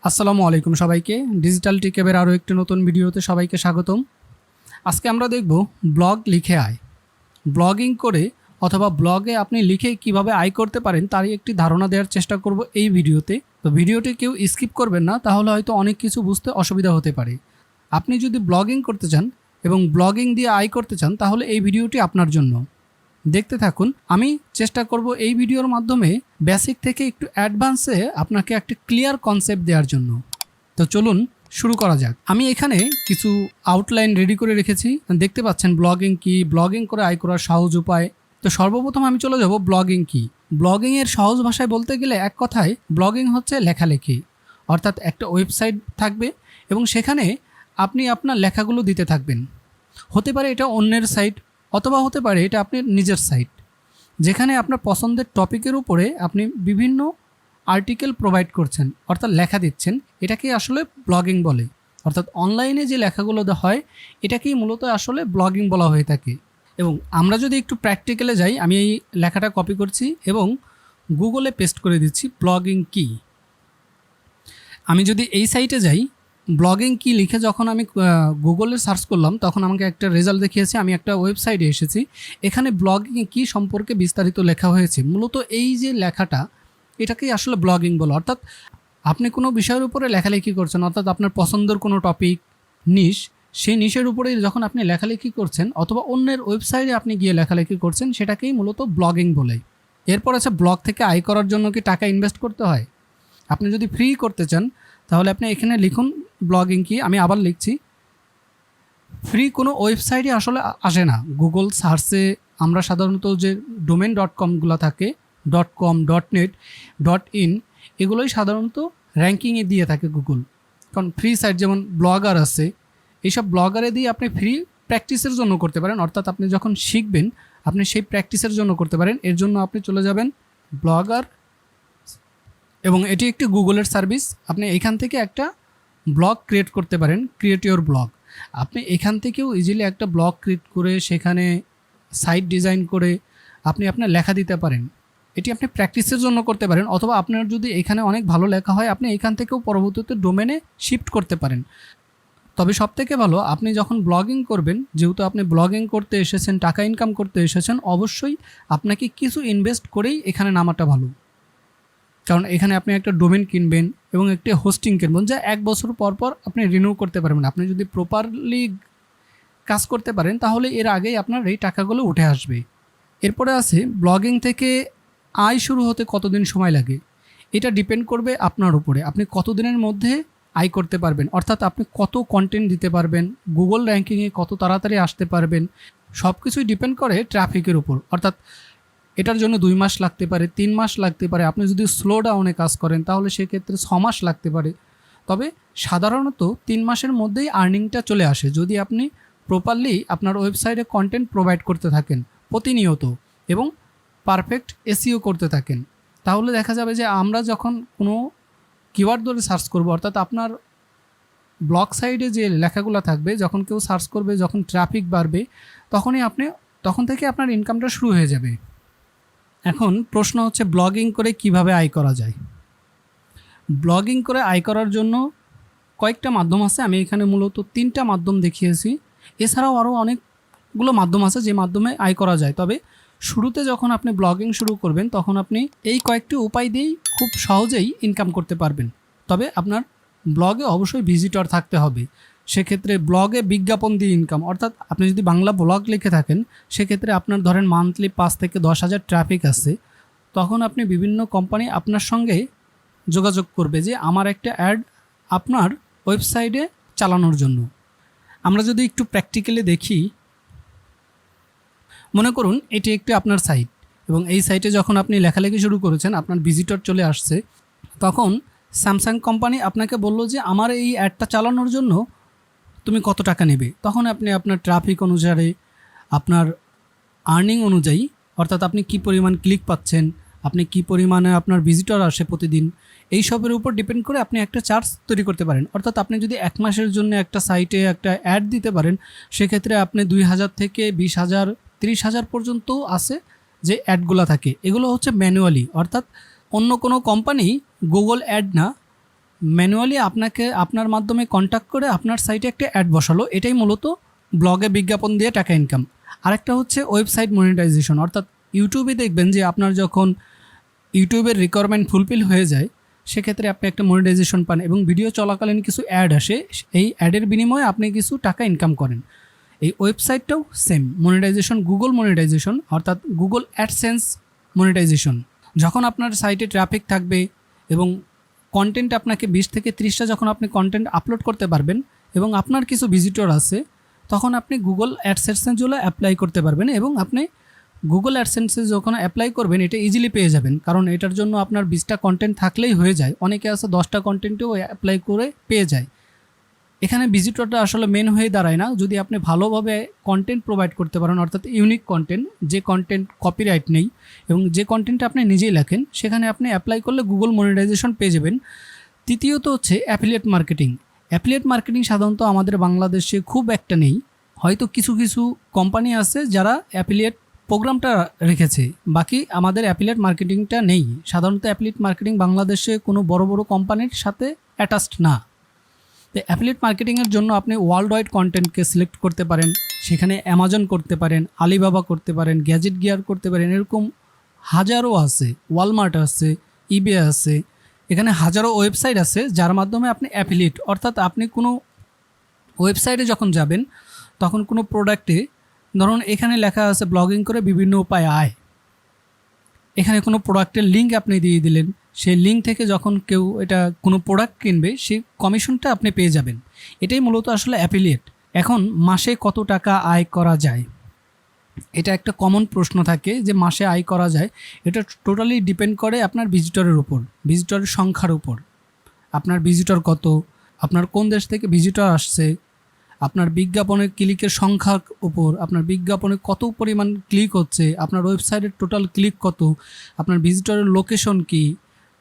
আসসালামু আলাইকুম সবাইকে। ডিজিটাল টিকেবের আরও একটি নতুন ভিডিওতে সবাইকে স্বাগতম। আজকে আমরা দেখব ব্লগ লিখে আয়। ব্লগিং করে অথবা ব্লগে আপনি লিখে কিভাবে আয় করতে পারেন তারই একটি ধারণা দেওয়ার চেষ্টা করব এই ভিডিওতে। তো ভিডিওটি কেউ স্কিপ করবেন না, তাহলে হয়তো অনেক কিছু বুঝতে অসুবিধা হতে পারে। আপনি যদি ব্লগিং করতে চান এবং ব্লগিং দিয়ে আয় করতে চান তাহলে এই ভিডিওটি আপনার জন্য। দেখতে থাকুন। আমি চেষ্টা করব এই ভিডিওর মাধ্যমে বেসিক থেকে একটু অ্যাডভান্সে আপনাকে একটা ক্লিয়ার কনসেপ্ট দেওয়ার জন্য। তো চলুন শুরু করা যাক। আমি এখানে কিছু আউটলাইন রেডি করে রেখেছি। দেখতে পাচ্ছেন ব্লগিং কি, ব্লগিং করে আয় করার সহজ উপায়। তো সর্বপ্রথম আমি চলে যাব ব্লগিং কি। ব্লগিংয়ের সহজ ভাষায় বলতে গেলে এক কথায় ব্লগিং হচ্ছে লেখালেখি, অর্থাৎ একটা ওয়েবসাইট থাকবে এবং সেখানে আপনি আপনার লেখাগুলো দিতে থাকবেন। হতে পারে এটা অন্যের সাইট অথবা হতে পারে এটা আপনার নিজের সাইট, যেখানে আপনার পছন্দের টপিকের উপরে আপনি বিভিন্ন আর্টিকেল প্রোভাইড করছেন, অর্থাৎ লেখা দিচ্ছেন। এটাকেই আসলে ব্লগিং বলে। অর্থাৎ অনলাইনে যে লেখাগুলো হয় এটাকেই মূলত আসলে ব্লগিং বলা হয়ে থাকে। এবং আমরা যদি একটু প্র্যাকটিক্যালে যাই, আমি এই লেখাটা কপি করছি এবং গুগলে পেস্ট করে দিচ্ছি ব্লগিং কি। আমি যদি এই সাইটে যাই, ব্লগিং কি লিখে যখন আমি গুগলে সার্চ করলাম তখন আমাকে একটা রেজাল্ট দেখিয়েছে। আমি একটা ওয়েবসাইটে এসেছি, এখানে ব্লগিং কি সম্পর্কে বিস্তারিত লেখা হয়েছে। মূলত এই যে লেখাটা এটাকেই আসলে ব্লগিং বলে। অর্থাৎ আপনি কোনো বিষয়ের উপরে লেখালেখি করছেন, অর্থাৎ আপনার পছন্দের কোনো টপিক, নিশ, সেই নিশের উপরে যখন আপনি লেখালেখি করছেন অথবা অন্যের ওয়েবসাইটে আপনি গিয়ে লেখালেখি করছেন, সেটাকেই মূলত ব্লগিং বলে। এরপর আছে ব্লগ থেকে আয় করার জন্য কি টাকা ইনভেস্ট করতে হয়। আপনি যদি ফ্রি করতে চান তাহলে আপনি এখানে লিখুন ব্লগিং কি। আমি আবার লিখছি, ফ্রি কোনো ওয়েবসাইটে আসলে আসে না। গুগল সার্চে আমরা সাধারণত যে ডোমেন.com থাকে, .com, .net, .in, এগুলোই সাধারণত র্যাঙ্কিংয়ে দিয়ে থাকে গুগল। কারণ ফ্রি সাইট যেমন ব্লগার আছে, এইসব ব্লগারে দিয়ে আপনি ফ্রি প্র্যাকটিসের জন্য করতে পারেন। অর্থাৎ আপনি যখন শিখবেন আপনি সেই প্র্যাকটিসের জন্য করতে পারেন। এর জন্য আপনি চলে যাবেন ব্লগার, এবং এটি একটি গুগলের সার্ভিস। আপনি এখান থেকে একটা ব্লগ ক্রিয়েট করতে পারেন, ক্রিয়েট ইওর ব্লগ। আপনি এখান থেকেও ইজিলি একটা ব্লগ ক্রিয়েট করে সেখানে সাইট ডিজাইন করে আপনি আপনার লেখা দিতে পারেন। এটি আপনি প্র্যাকটিসের জন্য করতে পারেন, অথবা আপনার যদি এখানে অনেক ভালো লেখা হয় আপনি এখান থেকেও পরবর্তীতে ডোমেনে শিফট করতে পারেন। তবে সবথেকে ভালো আপনি যখন ব্লগিং করবেন, যেহেতু আপনি ব্লগিং করতে এসেছেন, টাকা ইনকাম করতে এসেছেন, অবশ্যই আপনাকে কিছু ইনভেস্ট করেই এখানে নামাটা ভালো। কারণ এখানে আপনি একটা ডোমেন কিনবেন এবং একটি হোস্টিং কিনবেন, যা 1 বছর পর পর আপনি রিনিউ করতে পারবেন। আপনি যদি প্রপারলি কাজ করতে পারেন তাহলে এর আগেই আপনার এই টাকাগুলো উঠে আসবে। এরপরে আছে ব্লগিং থেকে আয় শুরু হতে কতদিন সময় লাগে। এটা ডিপেন্ড করবে আপনার উপরে, আপনি কতদিনের মধ্যে আয় করতে পারবেন, অর্থাৎ আপনি কত কন্টেন্ট দিতে পারবেন, গুগল র্যাঙ্কিংয়ে কত তাড়াতাড়ি আসতে পারবেন। সব কিছুই ডিপেন্ড করে ট্রাফিকের উপর। অর্থাৎ এটার জন্য 2 মাস লাগতে পারে, 3 মাস লাগতে পারে। আপনি যদি স্লো ডাউনে কাজ করেন তাহলে সেক্ষেত্রে 6 মাস লাগতে পারে। তবে সাধারণত 3 মাসের মধ্যেই আর্নিংটা চলে আসে, যদি আপনি প্রপারলি আপনার ওয়েবসাইটে কন্টেন্ট প্রোভাইড করতে থাকেন প্রতিনিয়ত এবং পারফেক্ট এসইও করতে থাকেন। তাহলে দেখা যাবে যে আমরা যখন কোনো কিওয়ার্ড ধরে সার্চ করব, অর্থাৎ আপনার ব্লগ সাইটে যে লেখাগুলো থাকবে, যখন কেউ সার্চ করবে, যখন ট্রাফিক বাড়বে, তখন থেকে আপনার ইনকামটা শুরু হয়ে যাবে। এখন প্রশ্ন হচ্ছে ব্লগিং করে কিভাবে আয় করা যায়। ব্লগিং করে আয় করার জন্য কয়েকটা মাধ্যম আছে। আমি এখানে মূলত 3টা মাধ্যম দেখিয়েছি। এছাড়াও আরও অনেকগুলো মাধ্যম আছে যে মাধ্যমে আয় করা যায়। তবে শুরুতে যখন আপনি ব্লগিং শুরু করবেন তখন আপনি এই কয়েকটি উপায় দিয়েই খুব সহজেই ইনকাম করতে পারবেন। তবে আপনার ব্লগে অবশ্যই ভিজিটর থাকতে হবে। সেক্ষেত্রে ব্লগে বিজ্ঞাপন দিয়ে ইনকাম, অর্থাৎ আপনি যদি বাংলা ব্লগ লিখে থাকেন সেক্ষেত্রে আপনার ধরেন মান্থলি 5 থেকে 10,000 ট্রাফিক আছে, তখন আপনি বিভিন্ন কোম্পানি আপনার সঙ্গে যোগাযোগ করবে যে আমার একটা অ্যাড আপনার ওয়েবসাইটে চালানোর জন্য। আমরা যদি একটু প্র্যাকটিক্যালি দেখি, মনে করুন এটি একটি আপনার সাইট এবং এই সাইটে যখন আপনি লেখালেখি শুরু করেছেন, আপনার ভিজিটর চলে আসছে, তখন স্যামসাং কোম্পানি আপনাকে বলল যে আমার এই অ্যাডটা চালানোর জন্য তুমি কত টাকা নেবে। তখন আপনি আপনার ট্রাফিক অনুসারে, আপনার আর্নিং অনুযায়ী, অর্থাৎ আপনি কি পরিমাণ ক্লিক পাচ্ছেন, আপনি কি পরিমাণে আপনার ভিজিটর আসে প্রতিদিন, এই সবের উপর ডিপেন্ড করে আপনি একটা চার্জ তৈরি করতে পারেন। অর্থাৎ আপনি যদি 1 মাসের জন্য একটা সাইটে একটা অ্যাড দিতে পারেন, সেক্ষেত্রে আপনি 2,000 থেকে 20,000, 30,000 পর্যন্ত আছে যে অ্যাডগুলো থাকে। এগুলো হচ্ছে ম্যানুয়ালি, অর্থাৎ অন্য কোনো কোম্পানি গুগল অ্যাড না, ম্যানুয়ালি আপনাকে আপনার মাধ্যমে কন্ট্যাক্ট করে আপনার সাইটে একটা অ্যাড বসালো, এটাই মূলত ব্লগে বিজ্ঞাপন দিয়ে টাকা ইনকাম। আরেকটা হচ্ছে ওয়েবসাইট মনিটাইজেশন, অর্থাৎ ইউটিউবে দেখবেন যে আপনার যখন ইউটিউবের রিকোয়ারমেন্ট ফুলফিল হয়ে যায় সেক্ষেত্রে আপনি একটা মনিটাইজেশন পান এবং ভিডিও চলাকালীন কিছু অ্যাড আসে, এই অ্যাডের বিনিময়ে আপনি কিছু টাকা ইনকাম করেন। এই ওয়েবসাইটটাও সেম মনিটাইজেশন, গুগল মনিটাইজেশন অর্থাৎ গুগল অ্যাডসেন্স মনিটাইজেশন। যখন আপনার সাইটে ট্রাফিক থাকবে এবং কন্টেন্ট আপনাকে 20 থেকে 30টা যখন আপনি কন্টেন্ট আপলোড করতে পারবেন এবং আপনার কিছু ভিজিটর আছে, তখন আপনি গুগল অ্যাডসেন্সের জন্য অ্যাপ্লাই করতে পারবেন এবং আপনি গুগল অ্যাডসেন্সে যখন অ্যাপ্লাই করবেন এটা ইজিলি পেয়ে যাবেন, কারণ এটার জন্য আপনার 20টা কন্টেন্ট থাকলেই হয়ে যায়। অনেকে আছে 10টা কন্টেন্টেও অ্যাপ্লাই করে পেয়ে যায়। এখানে ভিজিটরটা আসলে মেন হয়ে দাঁড়ায় না, যদি আপনি ভালোভাবে কন্টেন্ট প্রোভাইড করতে পারেন, অর্থাৎ ইউনিক কন্টেন্ট, যে কন্টেন্ট কপিরাইট নেই এবং যে কন্টেন্ট আপনি নিজেই লেখেন, সেখানে আপনি অ্যাপ্লাই করলে গুগল মনিটাইজেশন পেয়ে যাবেন। তৃতীয়ত হচ্ছে অ্যাফিলিয়েট মার্কেটিং। অ্যাফিলিয়েট মার্কেটিং সাধারণত আমাদের বাংলাদেশে খুব একটা নেই, হয়তো কিছু কিছু কোম্পানি আছে যারা অ্যাফিলিয়েট প্রোগ্রামটা রেখেছে, বাকি আমাদের অ্যাফিলিয়েট মার্কেটিংটা নেই। সাধারণত অ্যাফিলিয়েট মার্কেটিং বাংলাদেশে কোনো বড় বড় কোম্পানির সাথে অ্যাটাচড না। তো অ্যাফিলিয়েট মার্কেটিংয়ের জন্য আপনি ওয়ার্ল্ড ওয়াইড কন্টেন্টকে সিলেক্ট করতে পারেন, সেখানে অ্যামাজন করতে পারেন, আলিবাবা করতে পারেন, গ্যাজেট গিয়ার করতে পারেন, এরকম হাজারো আছে, ওয়ালমার্ট আছে, ইবে আছে, এখানে হাজারো ওয়েবসাইট আছে যার মাধ্যমে আপনি অ্যাফিলিয়েট, অর্থাৎ আপনি কোনো ওয়েবসাইটে যখন যাবেন তখন কোনো প্রোডাক্টে, ধরুন এখানে লেখা আছে ব্লগিং করে বিভিন্ন উপায় আয়, এখানে কোনো প্রোডাক্টের লিঙ্ক আপনি দিয়ে দিলেন, সেই লিঙ্ক থেকে যখন কেউ এটা কোনো প্রোডাক্ট কিনবে সেই কমিশনটা আপনি পেয়ে যাবেন। এটাই মূলত আসলে অ্যাফিলিয়েট। এখন মাসে কত টাকা আয় করা যায়, এটা একটা কমন প্রশ্ন থাকে যে মাসে আয় করা যায়। এটা টোটালি ডিপেন্ড করে আপনার ভিজিটরের উপর, ভিজিটরের সংখ্যার উপর। আপনার ভিজিটর কত, আপনার কোন দেশ থেকে ভিজিটর আসছে, আপনার বিজ্ঞাপনের ক্লিকের সংখ্যার উপর, আপনার বিজ্ঞাপনে কত পরিমাণ ক্লিক হচ্ছে, আপনার ওয়েবসাইটের টোটাল ক্লিক কত, আপনার ভিজিটরের লোকেশন কি,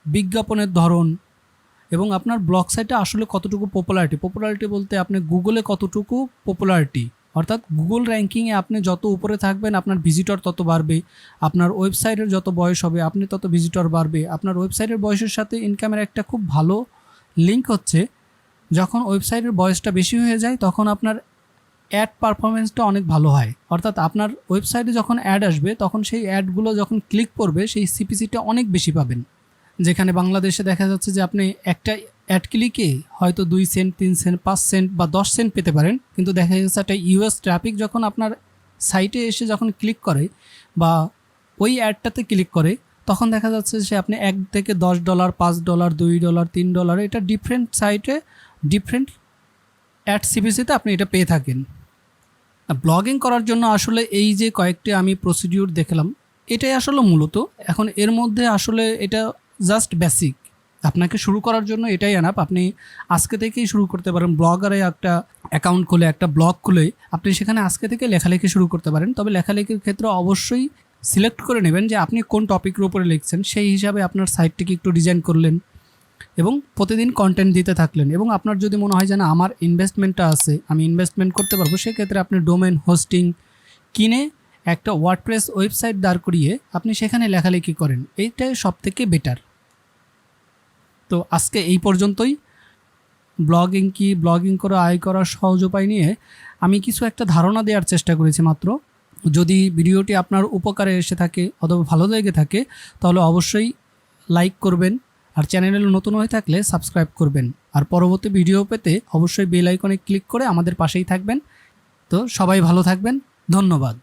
বিজ্ঞাপনের ধরন এবং আপনার ব্লগ সাইটে আসলে কতটুকু পপুলারিটি বলতে আপনি গুগলে কতটুকু পপুলারিটি, অর্থাৎ গুগল র্যাঙ্কিংয়ে আপনি যত উপরে থাকবেন আপনার ভিজিটর তত বাড়বে, আপনার ওয়েবসাইটের যত বয়স হবে আপনি তত ভিজিটর বাড়বে। আপনার ওয়েবসাইটের বয়সের সাথে ইনকামের একটা খুব ভালো লিঙ্ক হচ্ছে, যখন ওয়েবসাইটের বয়সটা বেশি হয়ে যায় তখন আপনার অ্যাড পারফরমেন্সটা অনেক ভালো হয়, অর্থাৎ আপনার ওয়েবসাইটে যখন অ্যাড আসবে তখন সেই অ্যাডগুলো যখন ক্লিক করবে সেই সিপিসিটা অনেক বেশি পাবেন। যেখানে বাংলাদেশে দেখা যাচ্ছে যে আপনি একটা অ্যাড ক্লিকে হয়তো 2 সেন্ট, 3 সেন্ট, 5 সেন্ট বা 10 সেন্ট পেতে পারেন, কিন্তু দেখা যাচ্ছে একটা ইউএস ট্রাফিক যখন আপনার সাইটে এসে যখন ক্লিক করে বা ওই অ্যাডটাতে ক্লিক করে তখন দেখা যাচ্ছে যে আপনি $1 থেকে $10, $5, $2, $3, এটা ডিফারেন্ট সাইটে ডিফারেন্ট অ্যাড সিপিসিতে আপনি এটা পেয়ে থাকেন। ব্লগিং করার জন্য আসলে এই যে কয়েকটি আমি প্রসিডিউর দেখলাম এটাই আসলে মূলত, এখন এর মধ্যে আসলে এটা জাস্ট বেসিক, আপনাকে শুরু করার জন্য এটাই এনাফ। আপনি আজকে থেকেই শুরু করতে পারেন, ব্লগারে একটা অ্যাকাউন্ট খুলে একটা ব্লগ খুলে আপনি সেখানে আজকে থেকে লেখালেখি শুরু করতে পারেন। তবে লেখালেখির ক্ষেত্রে অবশ্যই সিলেক্ট করে নেবেন যে আপনি কোন টপিকের উপরে লিখছেন, সেই হিসাবে আপনার সাইটটিকে একটু ডিজাইন করলেন এবং প্রতিদিন কন্টেন্ট দিতে থাকলেন। এবং আপনার যদি মনে হয় যে না আমার ইনভেস্টমেন্টটা আছে, আমি ইনভেস্টমেন্ট করতে পারবো, সেক্ষেত্রে আপনি ডোমেন হোস্টিং কিনে একটা ওয়ার্ডপ্রেস ওয়েবসাইট দাঁড় করিয়ে আপনি সেখানে লেখালেখি করেন, এইটাই সবথেকে বেটার। তো আজকে এই পর্যন্তই। ব্লগিং কি, ব্লগিং করে আয় করার সহজ উপায় নিয়ে আমি কিছু একটা ধারণা দেওয়ার চেষ্টা করেছি মাত্র। যদি ভিডিওটি আপনার উপকারে এসে থাকে অথবা ভালো লেগে থাকে তাহলে অবশ্যই লাইক করবেন, আর চ্যানেলে নতুন হয়ে থাকলে সাবস্ক্রাইব করবেন, আর পরবর্তী ভিডিও পেতে অবশ্যই বেল আইকনে ক্লিক করে আমাদের পাশেই থাকবেন। তো সবাই ভালো থাকবেন, ধন্যবাদ।